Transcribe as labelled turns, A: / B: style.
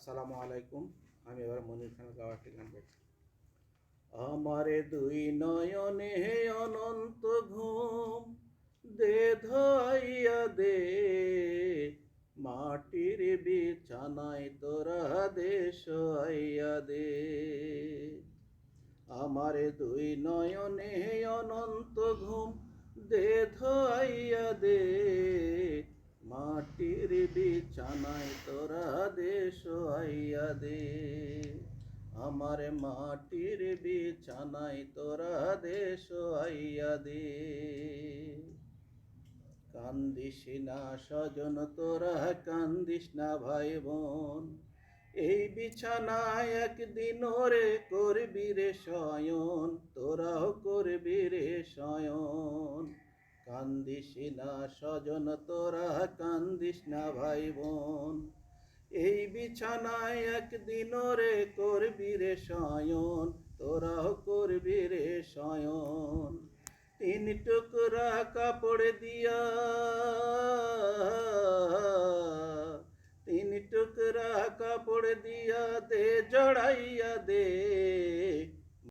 A: আসসালামু আলাইকুম। আমি এবার মনির খান গাওয়া একটি গান গাইছি। আমারে দুই নয়নে অনন্ত ঘুম দে ধোয়াইয়া দে, মাটির বিছানায় তোরা দে শোয়াইয়া দে। আমারে দুই নয়নে অনন্ত ঘুম দে ধোয়াইয়া দে, মাটির বিছানায় তোরা দে শোয়াইয়া দে। আমার মাটির বিছানায় তোরা দে শোয়াইয়া দে। কান্দিস না স্বজন তোরা, কান্দিস না ভাই বোন, এই বিছানায় একদিন ওরে করবি রে শয়ন, তোরাও করবি রে শয়ন। কান্দিস না স্বজন তোরা, কান্দিস না ভাই বোন, এই বিছানায় একদিন ওরে করবি রে শয়ন, তোরাও করবি রে শয়ন। তিন টুকরা কাপড় দিয়া, তিন টুকরা কাপড় দিয়া দে জড়াইয়া দে,